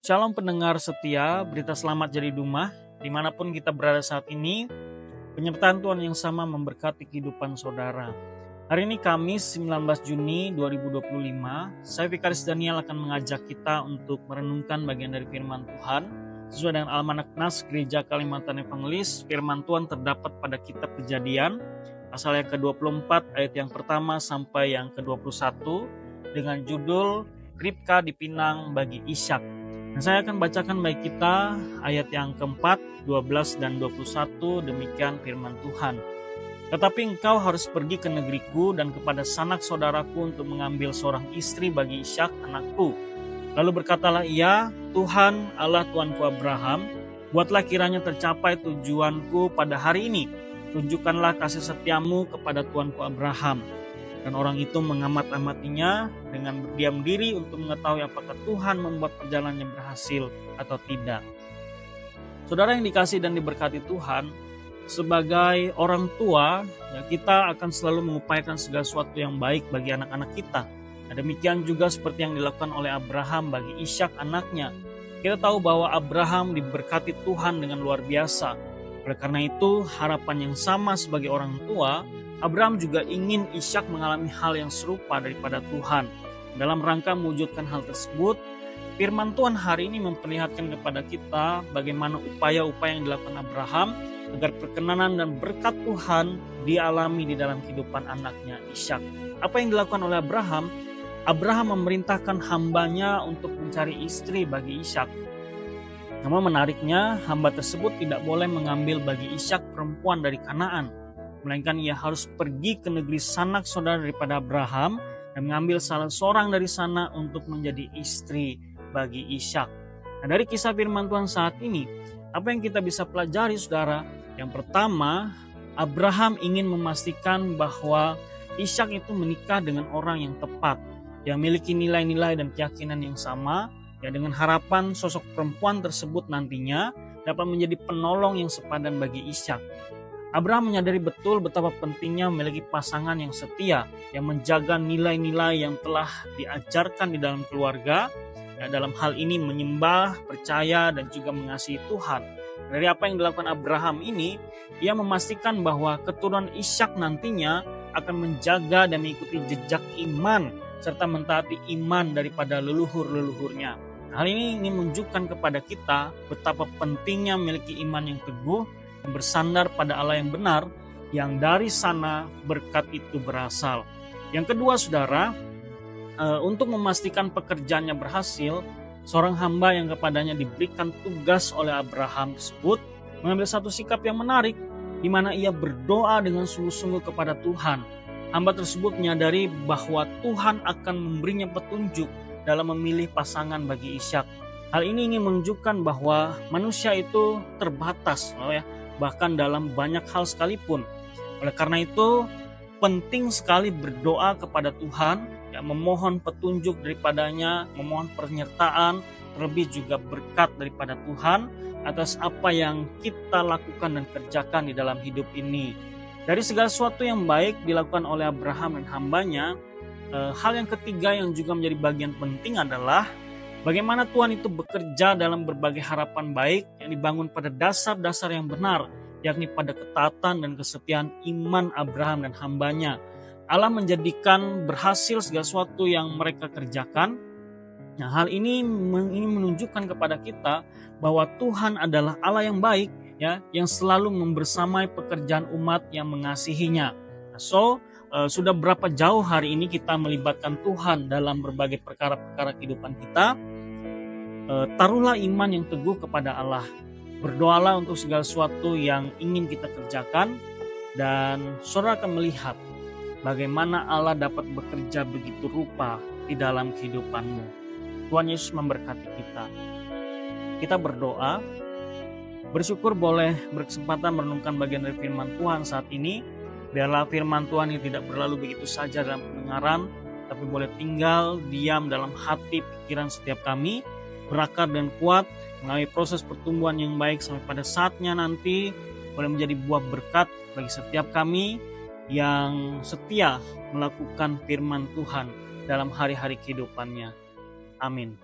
Shalom pendengar setia, berita selamat jadi Dumah, dimanapun kita berada saat ini, penyertaan Tuhan yang sama memberkati kehidupan saudara. Hari ini Kamis 19 Juni 2025, saya Vikaris Daniel akan mengajak kita untuk merenungkan bagian dari firman Tuhan. Sesuai dengan Almanak Nas Gereja Kalimantan Evangelis, firman Tuhan terdapat pada kitab Kejadian, pasal yang ke-24 ayat yang pertama sampai yang ke-21 dengan judul Ribka dipinang bagi Ishak. Nah, saya akan bacakan bagi kita ayat yang keempat, 12 dan 21, demikian firman Tuhan. Tetapi engkau harus pergi ke negeriku dan kepada sanak saudaraku untuk mengambil seorang istri bagi Ishak anakku. Lalu berkatalah ia, Tuhan Allah Tuanku Abraham, buatlah kiranya tercapai tujuanku pada hari ini. Tunjukkanlah kasih setiamu kepada Tuanku Abraham. Dan orang itu mengamat-amatinya dengan berdiam diri untuk mengetahui apakah Tuhan membuat perjalanannya berhasil atau tidak. Saudara yang dikasih dan diberkati Tuhan, sebagai orang tua, ya, kita akan selalu mengupayakan segala sesuatu yang baik bagi anak-anak kita. Nah, demikian juga seperti yang dilakukan oleh Abraham bagi Ishak anaknya. Kita tahu bahwa Abraham diberkati Tuhan dengan luar biasa. Oleh karena itu, harapan yang sama sebagai orang tua, Abraham juga ingin Ishak mengalami hal yang serupa daripada Tuhan. Dalam rangka mewujudkan hal tersebut, firman Tuhan hari ini memperlihatkan kepada kita bagaimana upaya-upaya yang dilakukan Abraham agar perkenanan dan berkat Tuhan dialami di dalam kehidupan anaknya Ishak. Apa yang dilakukan oleh Abraham? Abraham memerintahkan hambanya untuk mencari istri bagi Ishak. Namun menariknya, hamba tersebut tidak boleh mengambil bagi Ishak perempuan dari Kanaan, melainkan ia harus pergi ke negeri sanak saudara daripada Abraham dan mengambil salah seorang dari sana untuk menjadi istri bagi Ishak. Nah, dari kisah firman Tuhan saat ini, apa yang kita bisa pelajari saudara? Yang pertama, Abraham ingin memastikan bahwa Ishak itu menikah dengan orang yang tepat, yang memiliki nilai-nilai dan keyakinan yang sama, ya, dengan harapan sosok perempuan tersebut nantinya dapat menjadi penolong yang sepadan bagi Ishak. Abraham menyadari betul betapa pentingnya memiliki pasangan yang setia, yang menjaga nilai-nilai yang telah diajarkan di dalam keluarga, ya, dalam hal ini menyembah, percaya, dan juga mengasihi Tuhan. Dari apa yang dilakukan Abraham ini, ia memastikan bahwa keturunan Ishak nantinya akan menjaga dan mengikuti jejak iman, serta mentaati iman daripada leluhur-leluhurnya. Hal ini ingin menunjukkan kepada kita betapa pentingnya memiliki iman yang teguh, bersandar pada Allah yang benar, yang dari sana berkat itu berasal. Yang kedua saudara, untuk memastikan pekerjaannya berhasil, seorang hamba yang kepadanya diberikan tugas oleh Abraham tersebut mengambil satu sikap yang menarik, di mana ia berdoa dengan sungguh-sungguh kepada Tuhan. Hamba tersebut menyadari bahwa Tuhan akan memberinya petunjuk dalam memilih pasangan bagi Ishak. Hal ini ingin menunjukkan bahwa manusia itu terbatas, bahkan dalam banyak hal sekalipun. Oleh karena itu, penting sekali berdoa kepada Tuhan, ya, memohon petunjuk daripadanya, memohon penyertaan, terlebih juga berkat daripada Tuhan atas apa yang kita lakukan dan kerjakan di dalam hidup ini. Dari segala sesuatu yang baik dilakukan oleh Abraham dan hambanya, hal yang ketiga yang juga menjadi bagian penting adalah bagaimana Tuhan itu bekerja dalam berbagai harapan baik yang dibangun pada dasar-dasar yang benar, yakni pada ketaatan dan kesetiaan iman Abraham dan hambanya. Allah menjadikan berhasil segala sesuatu yang mereka kerjakan. Nah, hal ini menunjukkan kepada kita bahwa Tuhan adalah Allah yang baik, ya, yang selalu membersamai pekerjaan umat yang mengasihinya. Sudah berapa jauh hari ini kita melibatkan Tuhan dalam berbagai perkara-perkara kehidupan kita? Taruhlah iman yang teguh kepada Allah. Berdoalah untuk segala sesuatu yang ingin kita kerjakan, dan saudara akan melihat bagaimana Allah dapat bekerja begitu rupa di dalam kehidupanmu. Tuhan Yesus memberkati kita. Kita berdoa, bersyukur boleh berkesempatan merenungkan bagian dari firman Tuhan saat ini. Biarlah firman Tuhan ini tidak berlalu begitu saja dalam pendengaran, tapi boleh tinggal diam dalam hati pikiran setiap kami, berakar dan kuat, mengalami proses pertumbuhan yang baik sampai pada saatnya nanti boleh menjadi buah berkat bagi setiap kami yang setia melakukan firman Tuhan dalam hari-hari kehidupannya. Amin.